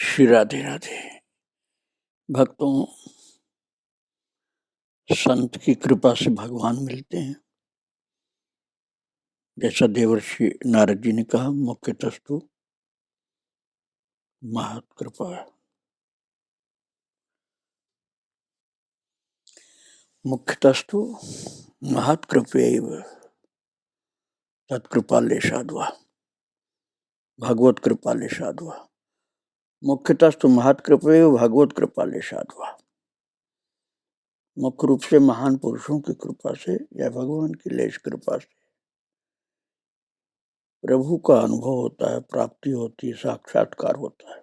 श्री राधे राधे। भक्तों, संत की कृपा से भगवान मिलते हैं। जैसा देवर्षि नारद जी ने कहा, मुख्यतस्तु महत कृपा। मुख्यतस्तु महत कृपैव तत्कृपाले साधवा, भगवत कृपाले साधवा। मुख्यतस्तु महत कृपैव भगवत कृपाले साधवा। मुख्य रूप से महान पुरुषों की कृपा से या भगवान की लेश कृपा से प्रभु का अनुभव होता है, प्राप्ति होती है, साक्षात्कार होता है।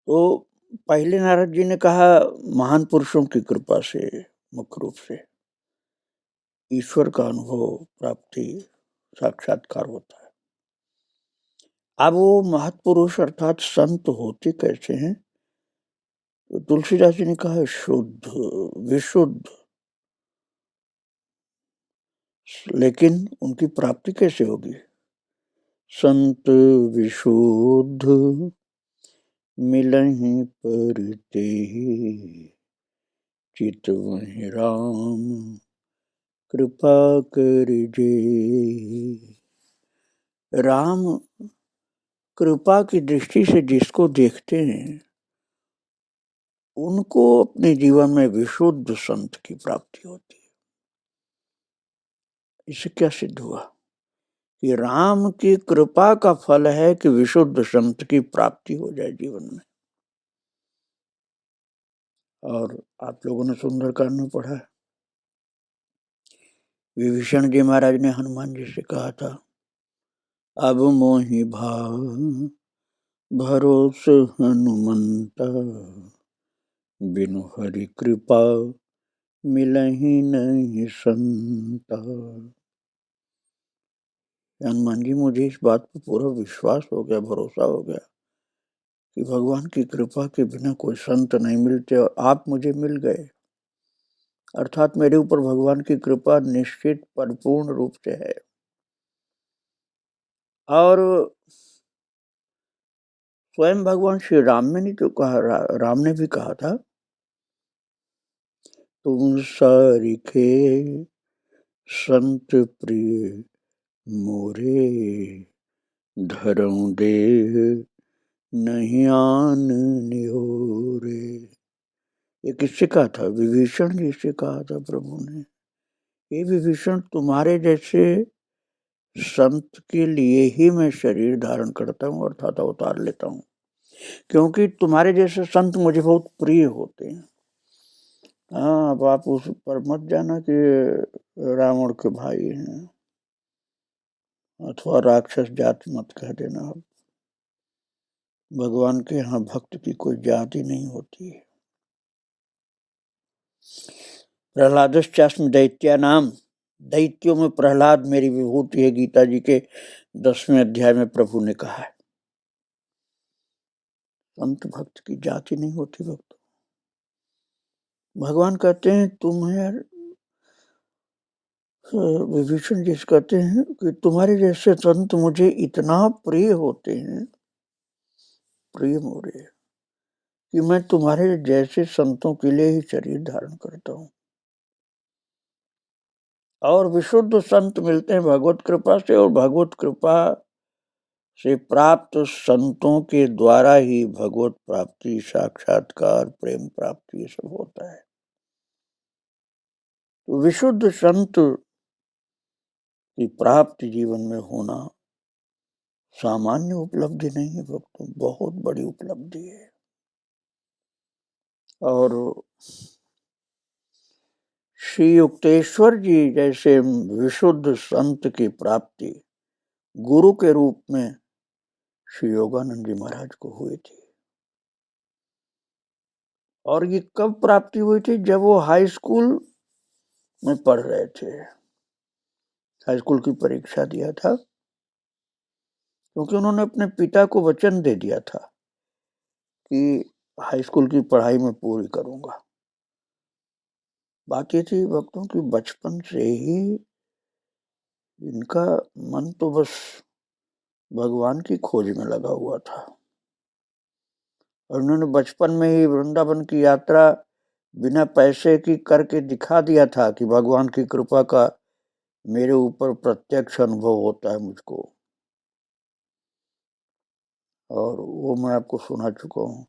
तो पहले नारद जी ने कहा महान पुरुषों की कृपा से मुख्य रूप से ईश्वर का अनुभव, प्राप्ति, साक्षात्कार होता है। अब वो महत्पुरुष अर्थात संत होते कैसे हैं? तो तुलसीदास जी ने कहा है शुद्ध, विशुद्ध। लेकिन उनकी प्राप्ति कैसे होगी? संत विशुद्ध मिलहि पर तेहि, चित वहि राम कृपा कर जे। राम कृपा की दृष्टि से जिसको देखते हैं उनको अपने जीवन में विशुद्ध संत की प्राप्ति होती है। इससे क्या सिद्ध हुआ कि राम की कृपा का फल है कि विशुद्ध संत की प्राप्ति हो जाए जीवन में। और आप लोगों ने सुंदरकांड में पढ़ा है, विभीषण जी महाराज ने हनुमान जी से कहा था, अब मोहि भाव भरोस हनुमंता, बिनु हरि कृपा मिलहि नहीं संता। हनुमान जी, मुझे इस बात पर पूरा विश्वास हो गया, भरोसा हो गया कि भगवान की कृपा के बिना कोई संत नहीं मिलते और आप मुझे मिल गए। अर्थात मेरे ऊपर भगवान की कृपा निश्चित परिपूर्ण रूप से है। और स्वयं भगवान श्री राम ने नहीं तो कहा, राम ने भी कहा था, तुम सारिखे संत प्रिय मोरे, धरऊं देह नहीं आन निहोरे। ये किससे कहा था? विभीषण जी से कहा था प्रभु ने, ये विभीषण तुम्हारे जैसे संत के लिए ही मैं शरीर धारण करता हूँ अर्थात अवतार लेता हूँ, क्योंकि तुम्हारे जैसे संत मुझे बहुत प्रिय होते हैं। हाँ, अब आप उस पर मत जाना कि रावण के भाई हैं अथवा राक्षस जाति मत कह देना। अब भगवान के यहाँ भक्त की कोई जाति नहीं होती है। प्रहलादश्चास्मि दैत्या नाम, दैत्यों में प्रहलाद मेरी विभूति है, गीता जी के 10वें अध्याय में प्रभु ने कहा है। संत भक्त की जाति नहीं होती। भक्त भगवान कहते हैं तुम्हें, विभीषण जी कहते हैं कि तुम्हारे जैसे संत मुझे इतना प्रिय होते हैं, प्रिय मोरे, कि मैं तुम्हारे जैसे संतों के लिए ही शरीर धारण करता हूँ। और विशुद्ध संत मिलते हैं भगवत कृपा से, और भगवत कृपा से प्राप्त संतों के द्वारा ही भगवत प्राप्ति, साक्षात्कार, प्रेम प्राप्ति, ये सब होता है। तो विशुद्ध संत की प्राप्ति जीवन में होना सामान्य उपलब्धि नहीं है भक्तों, बहुत बड़ी उपलब्धि है। और श्री युक्तेश्वर जी जैसे विशुद्ध संत की प्राप्ति गुरु के रूप में श्री योगानंद जी महाराज को हुई थी। और ये कब प्राप्ति हुई थी? जब वो हाई स्कूल में पढ़ रहे थे, हाई स्कूल की परीक्षा दिया था, क्योंकि उन्होंने अपने पिता को वचन दे दिया था कि हाई स्कूल की पढ़ाई में पूरी करूंगा। बात ये थी भक्तों की बचपन से ही इनका मन तो बस भगवान की खोज में लगा हुआ था और उन्होंने बचपन में ही वृंदावन की यात्रा बिना पैसे की करके दिखा दिया था कि भगवान की कृपा का मेरे ऊपर प्रत्यक्ष अनुभव होता है मुझको, और वो मैं आपको सुना चुका हूँ।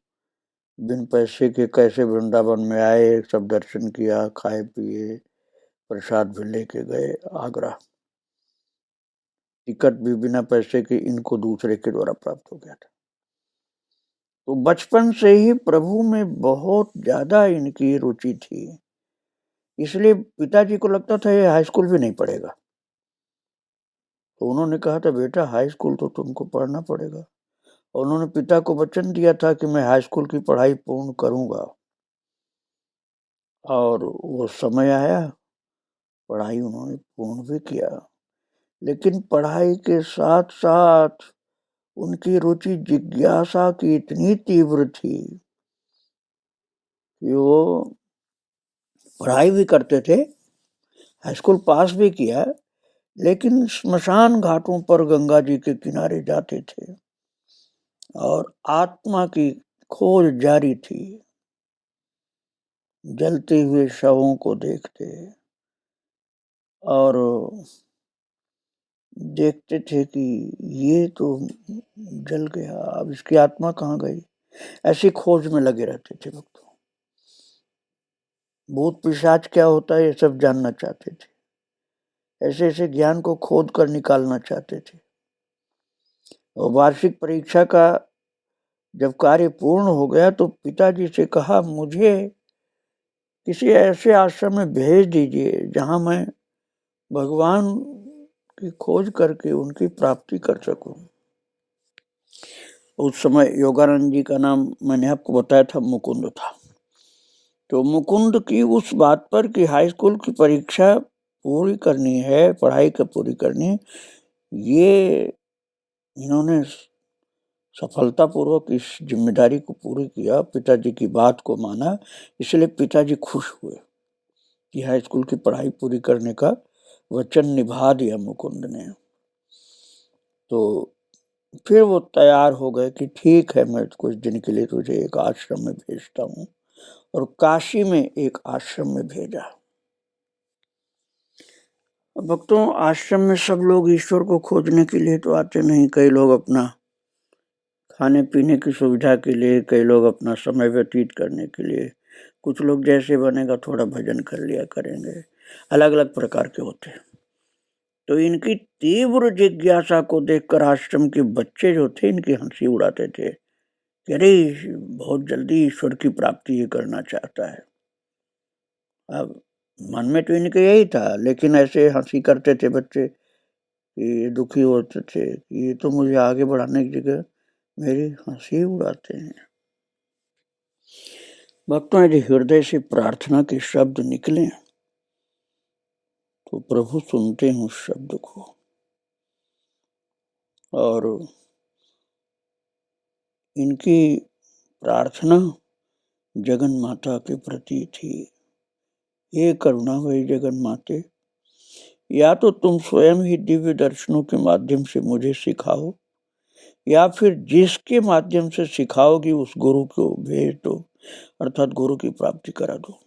बिन पैसे के कैसे वृंदावन में आए, सब दर्शन किया, खाए पिए, प्रसाद भी लेके गए आगरा। टिकट भी बिना पैसे के इनको दूसरे के द्वारा प्राप्त हो गया था। तो बचपन से ही प्रभु में बहुत ज्यादा इनकी रुचि थी, इसलिए पिताजी को लगता था ये हाई स्कूल भी नहीं पढ़ेगा। तो उन्होंने कहा था बेटा हाई स्कूल तो तुमको पढ़ना पड़ेगा, और उन्होंने पिता को वचन दिया था कि मैं हाई स्कूल की पढ़ाई पूर्ण करूंगा। और वो समय आया, पढ़ाई उन्होंने पूर्ण भी किया, लेकिन पढ़ाई के साथ साथ उनकी रुचि जिज्ञासा की इतनी तीव्र थी कि वो पढ़ाई भी करते थे, हाई स्कूल पास भी किया, लेकिन स्मशान घाटों पर गंगा जी के किनारे जाते थे और आत्मा की खोज जारी थी। जलते हुए शवों को देखते और देखते थे कि ये तो जल गया, अब इसकी आत्मा कहाँ गई, ऐसी खोज में लगे रहते थे भक्तों। भूत पिशाच क्या होता है ये सब जानना चाहते थे, ऐसे ऐसे ज्ञान को खोद कर निकालना चाहते थे। और वार्षिक परीक्षा का जब कार्य पूर्ण हो गया तो पिताजी से कहा मुझे किसी ऐसे आश्रम में भेज दीजिए जहां मैं भगवान की खोज करके उनकी प्राप्ति कर सकूं। उस समय योगानंद जी का नाम मैंने आपको बताया था मुकुंद था। तो मुकुंद की उस बात पर कि हाई स्कूल की परीक्षा पूरी करनी है, पढ़ाई का पूरी करनी, ये इन्होंने सफलतापूर्वक इस जिम्मेदारी को पूरी किया, पिताजी की बात को माना, इसलिए पिताजी खुश हुए कि हाई स्कूल की पढ़ाई पूरी करने का वचन निभा दिया मुकुंद ने। तो फिर वो तैयार हो गए कि ठीक है मैं कुछ दिन के लिए तुझे एक आश्रम में भेजता हूँ, और काशी में एक आश्रम में भेजा। भक्तों आश्रम में सब लोग ईश्वर को खोजने के लिए तो आते नहीं, कई लोग अपना खाने पीने की सुविधा के लिए, कई लोग अपना समय व्यतीत करने के लिए, कुछ लोग जैसे बनेगा थोड़ा भजन कर लिया करेंगे, अलग अलग प्रकार के होते हैं। तो इनकी तीव्र जिज्ञासा को देखकर आश्रम के बच्चे जो थे इनकी हंसी उड़ाते थे कि अरे बहुत जल्दी ईश्वर की प्राप्ति ये करना चाहता है। अब मन में तो इनके यही था, लेकिन ऐसे हंसी करते थे बच्चे कि दुखी होते थे कि ये तो मुझे आगे बढ़ाने की जगह मेरी हंसी उड़ाते हैं। भक्तों यदि हृदय से प्रार्थना के शब्द निकले तो प्रभु सुनते हैं उस शब्द को, और इनकी प्रार्थना जगन माता के प्रति थी। हे करुणामयी जगन माते, या तो तुम स्वयं ही दिव्य दर्शनों के माध्यम से मुझे सिखाओ, या फिर जिसके माध्यम से सिखाओगी उस गुरु को भेज दो, अर्थात गुरु की प्राप्ति करा दो।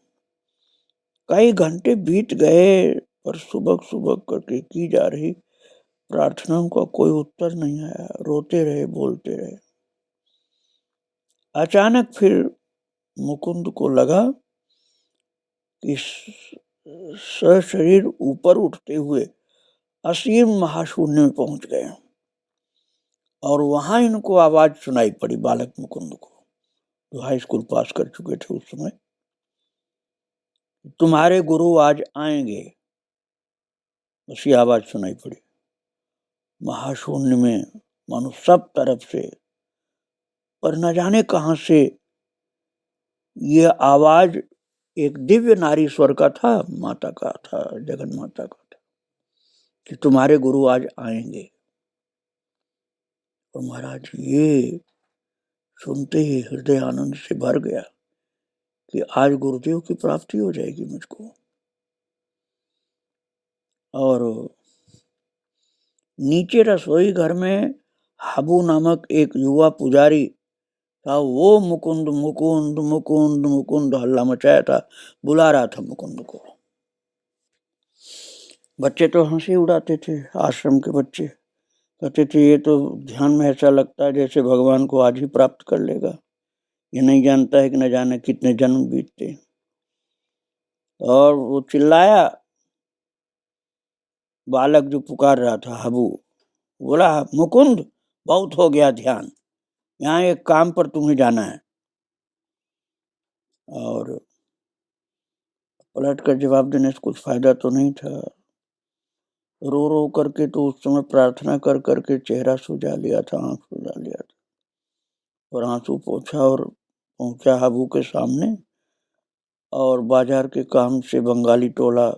कई घंटे बीत गए पर सुबह सुबह करके की जा रही प्रार्थनाओं का कोई उत्तर नहीं आया, रोते रहे, बोलते रहे। अचानक फिर मुकुंद को लगा कि सशरीर ऊपर उठते हुए असीम महाशून्य में पहुंच गए, और वहां इनको आवाज सुनाई पड़ी बालक मुकुंद को, जो हाई स्कूल पास कर चुके थे उस समय, तुम्हारे गुरु आज आएंगे। उसकी आवाज सुनाई पड़ी महाशून्य में, मानो सब तरफ से, पर न जाने कहां से ये आवाज एक दिव्य नारी स्वर का था, माता का था, जगन माता का था, कि तुम्हारे गुरु आज आएंगे। और महाराज ये सुनते ही हृदय आनंद से भर गया कि आज गुरुदेव की प्राप्ति हो जाएगी मुझको। और नीचे रसोई घर में हाबू नामक एक युवा पुजारी था, वो मुकुंद मुकुंद मुकुंद मुकुंद हल्ला मचाया था, बुला रहा था मुकुंद को। बच्चे तो हंसी उड़ाते थे, आश्रम के बच्चे कहते थे ये तो ध्यान में ऐसा लगता है जैसे भगवान को आज ही प्राप्त कर लेगा, ये नहीं जानता है कि न जाने कितने जन्म बीतते। और वो चिल्लाया, बालक जो पुकार रहा था हाबू बोला, मुकुंद बहुत हो गया ध्यान, यहाँ एक काम पर तुम्हें जाना है। और पलट कर जवाब देने से कुछ फायदा तो नहीं था, रो रो करके तो उस समय प्रार्थना कर करके चेहरा सुझा लिया था, आंख सुझा लिया था, और आंसू पोंछा और पहुंचा हाबू के सामने, और बाजार के काम से बंगाली टोला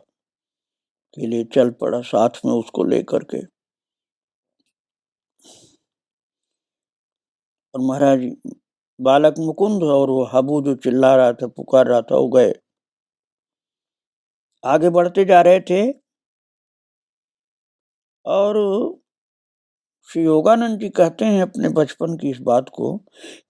के लिए चल पड़ा साथ में उसको लेकर के। और महाराज बालक मुकुंद और वो हाबू जो चिल्ला रहा था, पुकार रहा था, वो गए। आगे बढ़ते जा रहे थे और श्री योगानंद जी कहते हैं अपने बचपन की इस बात को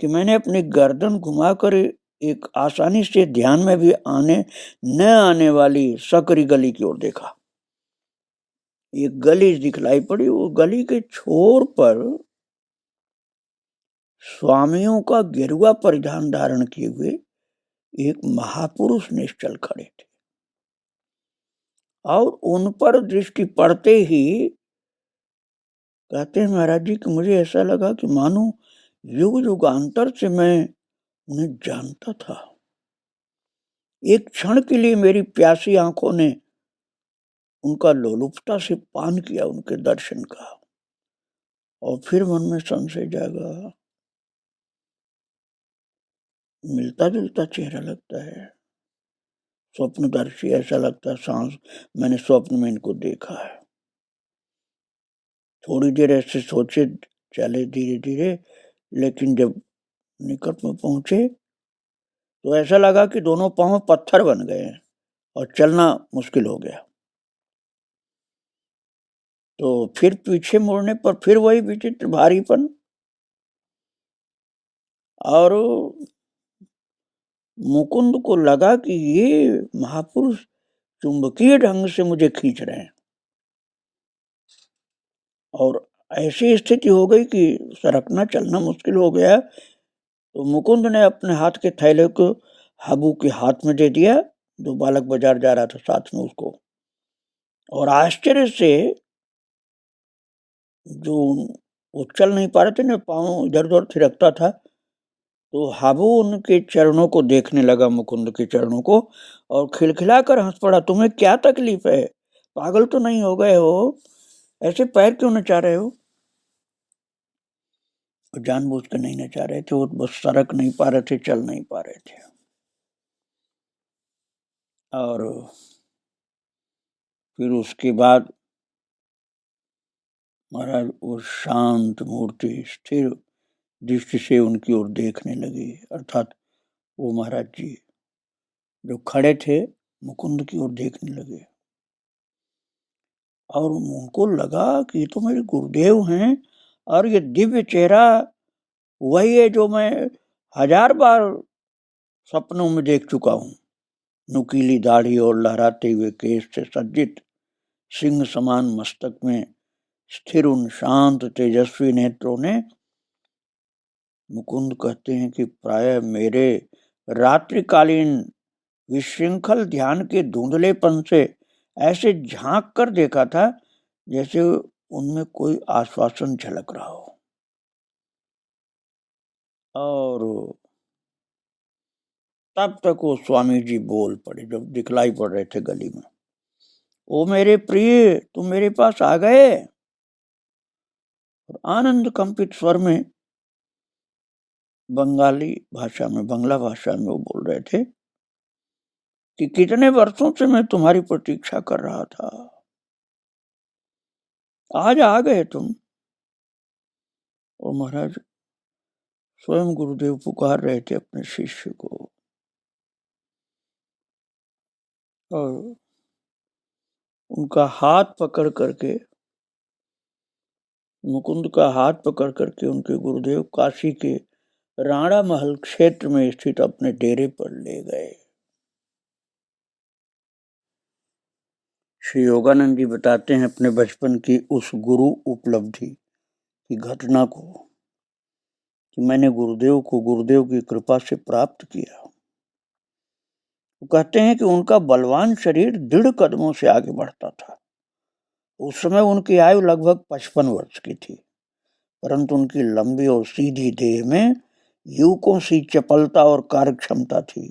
कि मैंने अपनी गर्दन घुमाकर एक आसानी से ध्यान में भी न आने वाली सकरी गली की ओर देखा। एक गली दिखलाई पड़ी, वो गली के छोर पर स्वामियों का गेरुआ परिधान धारण किए हुए एक महापुरुष निश्चल खड़े थे, और उन पर दृष्टि पड़ते ही कहते हैं महाराज जी कि मुझे ऐसा लगा कि मानो युग युगांतर से मैं उन्हें जानता था। एक क्षण के लिए मेरी प्यासी आंखों ने उनका लोलुपता से पान किया, उनके दर्शन का, और फिर मन में संशय जागा, मिलता जुलता चेहरा लगता है, स्वप्नदर्शी ऐसा लगता है, सांस मैंने स्वप्न में इनको देखा है। थोड़ी देर ऐसे सोचे चले धीरे धीरे, लेकिन जब निकट में पहुंचे तो ऐसा लगा कि दोनों पांव पत्थर बन गए और चलना मुश्किल हो गया। तो फिर पीछे मुड़ने पर फिर वही विचित्र भारीपन, और मुकुंद को लगा कि ये महापुरुष चुंबकीय ढंग से मुझे खींच रहे हैं, और ऐसी स्थिति हो गई कि सरकना चलना मुश्किल हो गया। तो मुकुंद ने अपने हाथ के थैले को हाबू के हाथ में दे दिया, जो बालक बाजार जा रहा था साथ में उसको, और आश्चर्य से जो वो चल नहीं पा रहे थे ना, पाँव इधर उधर थिरकता था, तो हाबू उनके चरणों को देखने लगा, मुकुंद के चरणों को, और खिलखिलाकर हंस पड़ा, तुम्हें क्या तकलीफ है, पागल तो नहीं हो गए हो, ऐसे पैर क्यों नचा रहे हो? जानबूझ कर नहीं नचा रहे थे, वो बस सरक नहीं पा रहे थे, चल नहीं पा रहे थे। और फिर उसके बाद महाराज वो शांत मूर्ति स्थिर दृष्टि से उनकी ओर देखने लगी, अर्थात वो महाराज जी जो खड़े थे मुकुंद की ओर देखने लगे, और उनको लगा कि ये तो मेरे गुरुदेव हैं, और ये दिव्य चेहरा वही है जो मैं 1000 बार सपनों में देख चुका हूँ। नुकीली दाढ़ी और लहराते हुए केश से सज्जित, सिंह समान मस्तक में स्थिर उन शांत तेजस्वी नेत्रों ने, मुकुंद कहते हैं कि प्रायः मेरे रात्रिकालीन विशृंखल ध्यान के धुंधलेपन से ऐसे झांक कर देखा था जैसे उनमें कोई आश्वासन झलक रहा हो। और तब तक वो स्वामी जी बोल पड़े, जब दिखलाई पड़ रहे थे गली में, ओ मेरे प्रिय, तुम मेरे पास आ गए। और आनंद कंपित स्वर में बंगाली भाषा में, बांग्ला भाषा में वो बोल रहे थे कि कितने वर्षों से मैं तुम्हारी प्रतीक्षा कर रहा था, आज आ गए तुम। और महाराज स्वयं गुरुदेव पुकार रहे थे अपने शिष्य को, और उनका हाथ पकड़ करके मुकुंद का हाथ पकड़ करके उनके गुरुदेव काशी के राणा महल क्षेत्र में स्थित अपने डेरे पर ले गए। श्री योगानंद जी बताते हैं अपने बचपन की उस गुरु उपलब्धि की घटना को कि मैंने गुरुदेव को गुरुदेव की कृपा से प्राप्त किया। वो कहते हैं कि उनका बलवान शरीर दृढ़ कदमों से आगे बढ़ता था। उस समय उनकी आयु लगभग 55 वर्ष की थी, परंतु उनकी लंबी और सीधी देह में युवकों सी चपलता और कार्यक्षमता थी।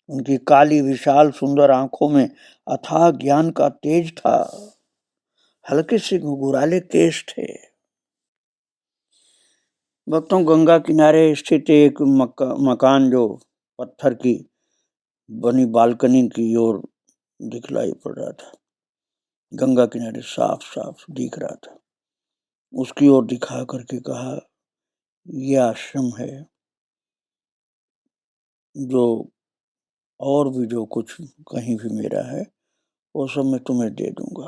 उनकी काली विशाल सुंदर आंखों में अथाह ज्ञान का तेज था। हल्के से घुघुराले केश थे। भक्तों, गंगा किनारे स्थित एक मकान जो पत्थर की बनी बालकनी की ओर दिखलाई पड़ रहा था, गंगा किनारे साफ साफ दिख रहा था। उसकी ओर दिखा करके कहा, यह आश्रम है, जो और भी जो कुछ कहीं भी मेरा है वो सब मैं तुम्हें दे दूंगा।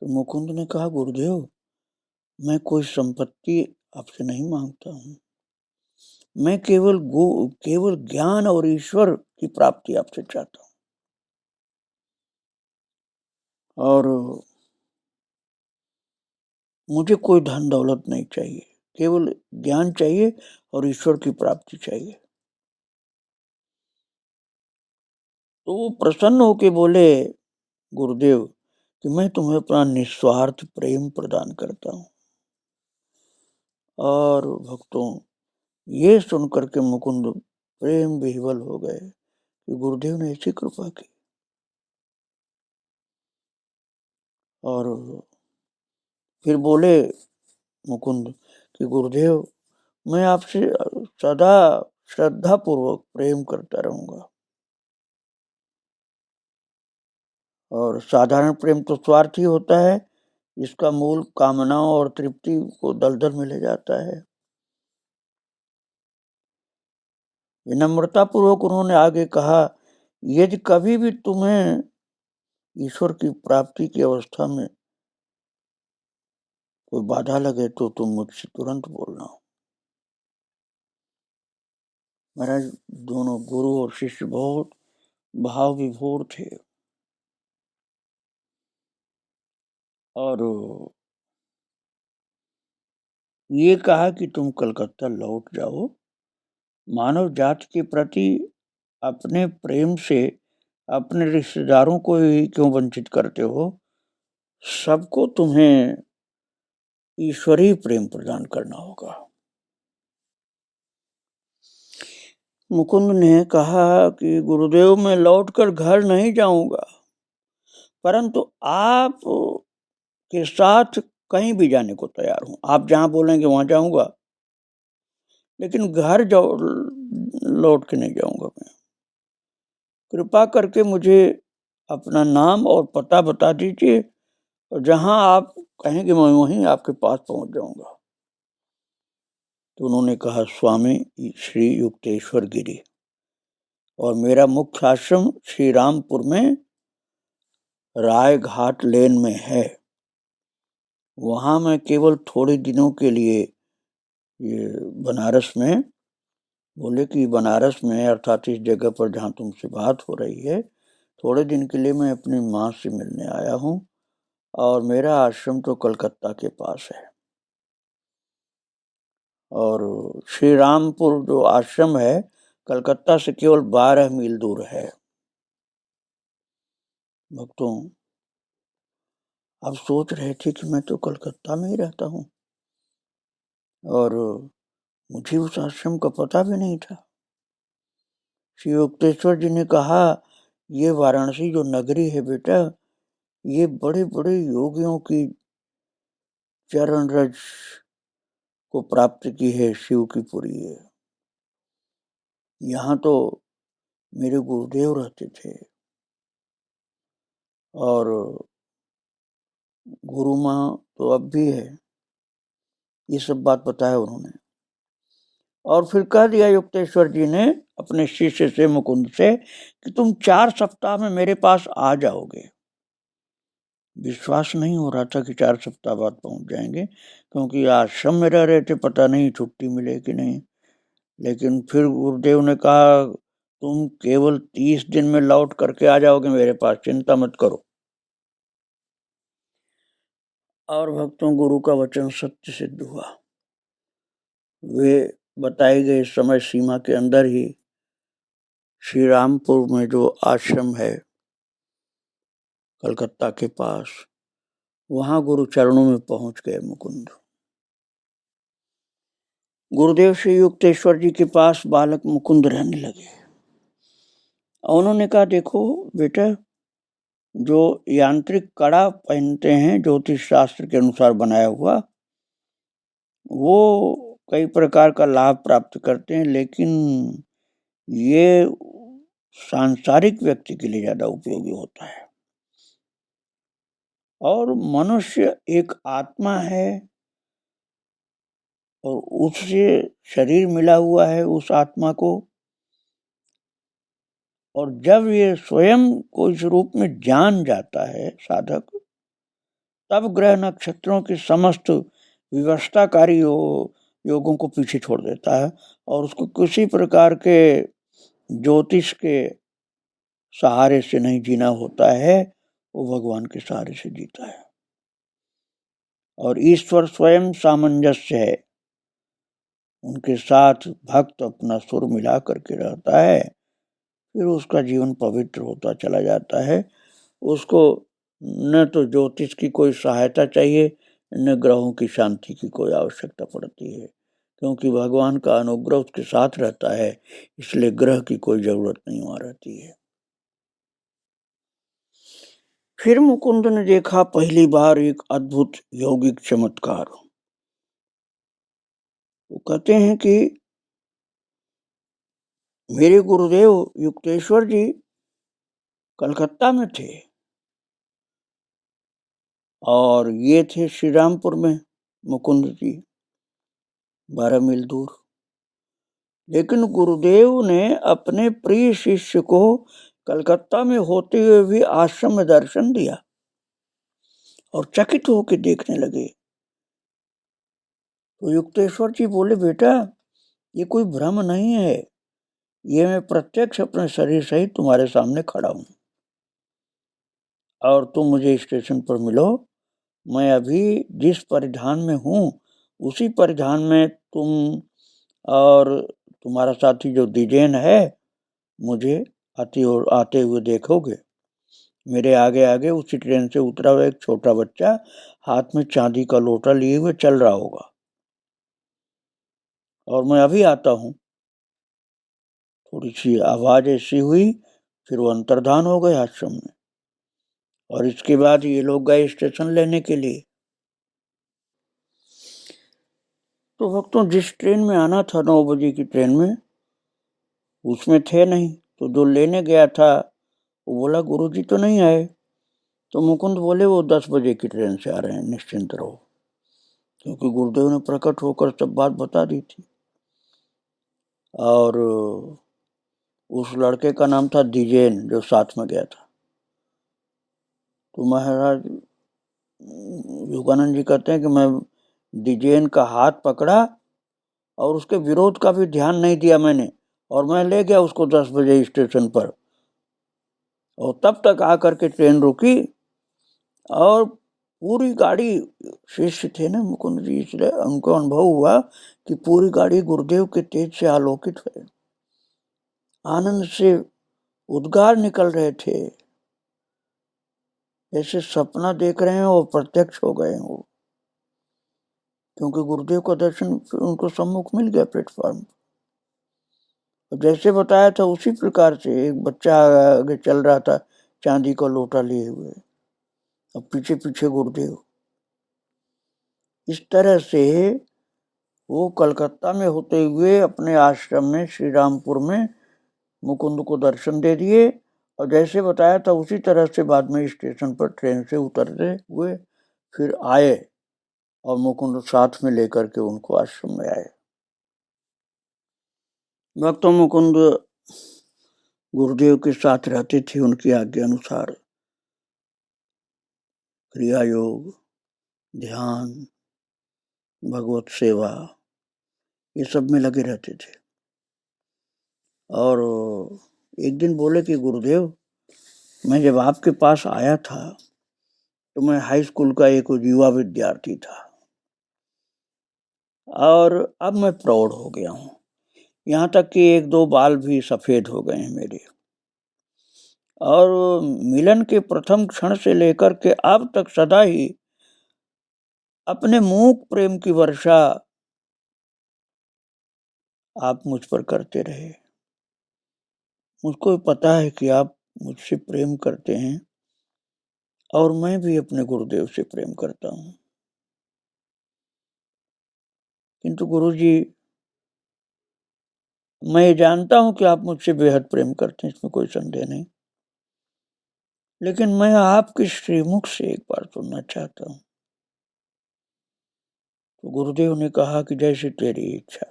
तो मुकुंद ने कहा, गुरुदेव, मैं कोई संपत्ति आपसे नहीं मांगता हूँ, मैं केवल ज्ञान और ईश्वर की प्राप्ति आपसे चाहता हूँ, और मुझे कोई धन दौलत नहीं चाहिए, केवल ज्ञान चाहिए और ईश्वर की प्राप्ति चाहिए। तो वो प्रसन्न होके बोले, गुरुदेव, कि मैं तुम्हें अपना निस्वार्थ प्रेम प्रदान करता हूँ। और भक्तों, ये सुनकर के मुकुंद प्रेम विह्वल हो गए कि गुरुदेव ने ऐसी कृपा की। और फिर बोले मुकुंद कि गुरुदेव, मैं आपसे सदा श्रद्धा पूर्वक प्रेम करता रहूंगा। और साधारण प्रेम तो स्वार्थी होता है, इसका मूल कामनाओं और तृप्ति को दलदल में ले जाता है। विनम्रता पूर्वक उन्होंने आगे कहा, यदि कभी भी तुम्हें ईश्वर की प्राप्ति की अवस्था में कोई बाधा लगे तो तुम मुझसे तुरंत बोलना। महाराज, दोनों गुरु और शिष्य बहुत भाव विभोर थे। और ये कहा कि तुम कलकत्ता लौट जाओ, मानव जाति के प्रति अपने प्रेम से अपने रिश्तेदारों को ही क्यों वंचित करते हो, सबको तुम्हें ईश्वरीय प्रेम प्रदान करना होगा। मुकुंद ने कहा कि गुरुदेव, मैं लौटकर घर नहीं जाऊंगा, परंतु आप के साथ कहीं भी जाने को तैयार हूं। आप जहां बोलेंगे वहां जाऊंगा, लेकिन घर लौट के नहीं जाऊंगा मैं। कृपा करके मुझे अपना नाम और पता बता दीजिए, और जहां आप कहेंगे मैं वहीं आपके पास पहुंच जाऊंगा। तो उन्होंने कहा, स्वामी श्री युक्तेश्वर गिरी, और मेरा मुख्य आश्रम श्री रामपुर में राय घाट लेन में है। वहां मैं केवल थोड़े दिनों के लिए ये बनारस में, बोले कि बनारस में अर्थात इस जगह पर जहाँ तुमसे बात हो रही है, थोड़े दिन के लिए मैं अपनी माँ से मिलने आया हूँ, और मेरा आश्रम तो कलकत्ता के पास है। और श्री रामपुर जो आश्रम है कलकत्ता से केवल 12 मील दूर है। भक्तों, अब सोच रहे थे कि मैं तो कलकत्ता में ही रहता हूँ, और मुझे उस आश्रम का पता भी नहीं था। श्री युक्तेश्वर जी ने कहा, ये वाराणसी जो नगरी है बेटा, ये बड़े बड़े योगियों की चरण रज को प्राप्त की है, शिव की पुरी है। यहाँ तो मेरे गुरुदेव रहते थे, और गुरु माँ तो अब भी है। ये सब बात बताया उन्होंने। और फिर कह दिया युक्तेश्वर जी ने अपने शिष्य से, मुकुंद से, कि तुम 4 सप्ताह में मेरे पास आ जाओगे। विश्वास नहीं हो रहा था कि 4 सप्ताह बाद पहुंच जाएंगे, क्योंकि आश्रम में रह रहे थे, पता नहीं छुट्टी मिले कि नहीं। लेकिन फिर गुरुदेव ने कहा, तुम केवल 30 दिन में लौट करके आ जाओगे मेरे पास, चिंता मत करो। और भक्तों, गुरु का वचन सत्य सिद्ध हुआ। वे बताए गए समय सीमा के अंदर ही श्री रामपुर में जो आश्रम है कलकत्ता के पास, वहां गुरु चरणों में पहुंच गए मुकुंद। गुरुदेव श्री युक्तेश्वर जी के पास बालक मुकुंद रहने लगे। उन्होंने कहा, देखो बेटा, जो यांत्रिक कड़ा पहनते हैं ज्योतिष शास्त्र के अनुसार बनाया हुआ, वो कई प्रकार का लाभ प्राप्त करते हैं, लेकिन ये सांसारिक व्यक्ति के लिए ज्यादा उपयोगी होता है। और मनुष्य एक आत्मा है और उससे शरीर मिला हुआ है उस आत्मा को, और जब ये स्वयं को इस रूप में जान जाता है साधक, तब ग्रह नक्षत्रों की समस्त व्यवस्थाकारी योगों को पीछे छोड़ देता है और उसको किसी प्रकार के ज्योतिष के सहारे से नहीं जीना होता है, वो भगवान के सहारे से जीता है। और ईश्वर स्वयं सामंजस्य है, उनके साथ भक्त अपना सुर मिला करके रहता है, फिर उसका जीवन पवित्र होता चला जाता है। उसको न तो ज्योतिष की कोई सहायता चाहिए, न ग्रहों की शांति की कोई आवश्यकता पड़ती है, क्योंकि भगवान का अनुग्रह उसके साथ रहता है, इसलिए ग्रह की कोई जरूरत नहीं वहां रहती है। फिर मुकुंद ने देखा पहली बार एक अद्भुत यौगिक चमत्कार। वो कहते हैं कि मेरे गुरुदेव युक्तेश्वर जी कलकत्ता में थे और ये थे श्री रामपुर में मुकुंद जी, 12 मील दूर। लेकिन गुरुदेव ने अपने प्रिय शिष्य को कलकत्ता में होते हुए भी आश्रम में दर्शन दिया और चकित होकर देखने लगे। तो युक्तेश्वर जी बोले, बेटा, ये कोई भ्रम नहीं है, ये मैं प्रत्यक्ष अपने शरीर सहित तुम्हारे सामने खड़ा हूं और तुम मुझे स्टेशन पर मिलो। मैं अभी जिस परिधान में हूं उसी परिधान में तुम और तुम्हारा साथी जो दिजेन है मुझे आते हुए देखोगे। मेरे आगे आगे उसी ट्रेन से उतरा हुआ एक छोटा बच्चा हाथ में चांदी का लोटा लिए हुए चल रहा होगा और मैं अभी आता हूं। थोड़ी सी आवाज ऐसी हुई, फिर वो अंतर्धान हो गए आश्रम में। और इसके बाद ये लोग गए स्टेशन लेने के लिए। तो भक्तों, जिस ट्रेन में आना था 9 बजे की ट्रेन में, उसमें थे नहीं। तो जो लेने गया था वो बोला, गुरुजी तो नहीं आए। तो मुकुंद बोले, वो 10 बजे की ट्रेन से आ रहे हैं, निश्चिंत रहो, क्योंकि गुरुदेव ने प्रकट होकर सब बात बता दी थी। और उस लड़के का नाम था दिजेन, जो साथ में गया था। तो महाराज योगानंद जी कहते हैं कि मैं दिजेन का हाथ पकड़ा और उसके विरोध का भी ध्यान नहीं दिया मैंने, और मैं ले गया उसको 10 बजे स्टेशन पर। और तब तक आकर के ट्रेन रुकी और पूरी गाड़ी, शिष्य थे ना मुकुंद जी, इसलिए उनको अनुभव हुआ कि पूरी गाड़ी गुरुदेव के तेज से आलोकित है। आनंद से उद्गार निकल रहे थे, ऐसे सपना देख रहे हैं और प्रत्यक्ष हो गए वो, क्योंकि गुरुदेव का दर्शन उनको सम्मुख मिल गया प्लेटफॉर्म। जैसे बताया था उसी प्रकार से एक बच्चा आगे चल रहा था चांदी का लोटा लिए हुए, और पीछे पीछे गुरुदेव। इस तरह से वो कलकत्ता में होते हुए अपने आश्रम में श्री रामपुर में मुकुंद को दर्शन दे दिए, और जैसे बताया था उसी तरह से बाद में स्टेशन पर ट्रेन से उतरते हुए फिर आए और मुकुंद साथ में लेकर के उनको आश्रम में आए। भक्तों, मुकुंद गुरुदेव के साथ रहते थे उनकी आज्ञा अनुसार। क्रिया योग, ध्यान, भगवत सेवा, ये सब में लगे रहते थे। और एक दिन बोले कि गुरुदेव, मैं जब आपके पास आया था तो मैं हाई स्कूल का एक युवा विद्यार्थी था और अब मैं प्रौढ़ हो गया हूँ, यहाँ तक कि 1-2 बाल भी सफेद हो गए हैं मेरे। और मिलन के प्रथम क्षण से लेकर के अब तक सदा ही अपने मूक प्रेम की वर्षा आप मुझ पर करते रहे। मुझको पता है कि आप मुझसे प्रेम करते हैं और मैं भी अपने गुरुदेव से प्रेम करता हूँ। किंतु गुरुजी, मैं ये जानता हूँ कि आप मुझसे बेहद प्रेम करते हैं, इसमें कोई संदेह नहीं, लेकिन मैं आपके श्रीमुख से एक बार सुनना चाहता हूँ। तो गुरुदेव ने कहा कि जैसे तेरी इच्छा।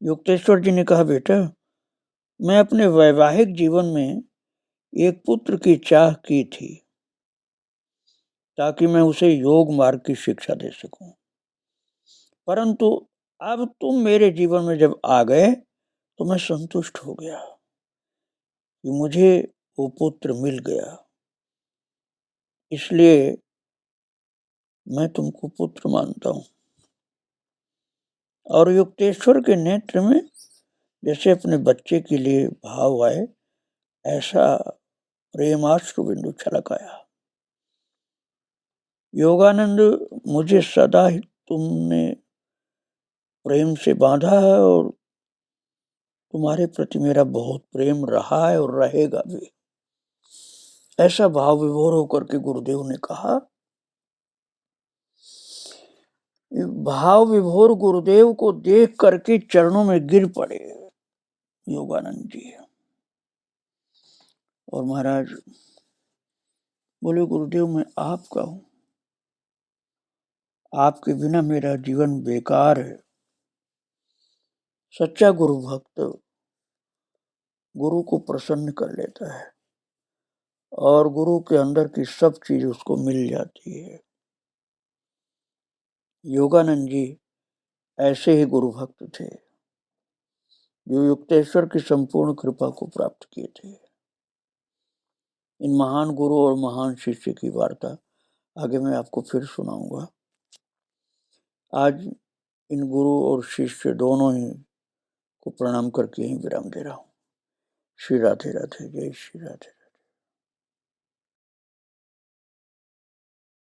युक्तेश्वर जी ने कहा, बेटा, मैं अपने वैवाहिक जीवन में एक पुत्र की चाह की थी ताकि मैं उसे योग मार्ग की शिक्षा दे सकूं, परंतु अब तुम मेरे जीवन में जब आ गए तो मैं संतुष्ट हो गया कि मुझे वो पुत्र मिल गया, इसलिए मैं तुमको पुत्र मानता हूँ। और युक्तेश्वर के नेत्र में जैसे अपने बच्चे के लिए भाव आए, ऐसा प्रेमाश्रु बिंदु छलक आया। योगानंद, मुझे सदा ही तुमने प्रेम से बांधा है और तुम्हारे प्रति मेरा बहुत प्रेम रहा है और रहेगा भी। ऐसा भाव विभोर होकर के गुरुदेव ने कहा। भाव विभोर गुरुदेव को देख करके चरणों में गिर पड़े योगानंद जी। और महाराज बोले, गुरुदेव, मैं आपका हूं, आपके बिना मेरा जीवन बेकार है। सच्चा गुरु भक्त गुरु को प्रसन्न कर लेता है और गुरु के अंदर की सब चीज उसको मिल जाती है। योगानंद जी ऐसे ही गुरु भक्त थे जो युक्तेश्वर की संपूर्ण कृपा को प्राप्त किए थे। इन महान गुरु और महान शिष्य की वार्ता आगे मैं आपको फिर सुनाऊंगा। आज इन गुरु और शिष्य दोनों ही को प्रणाम करके ही विराम दे रहा हूँ। श्री राधे राधे, जय श्री राधे।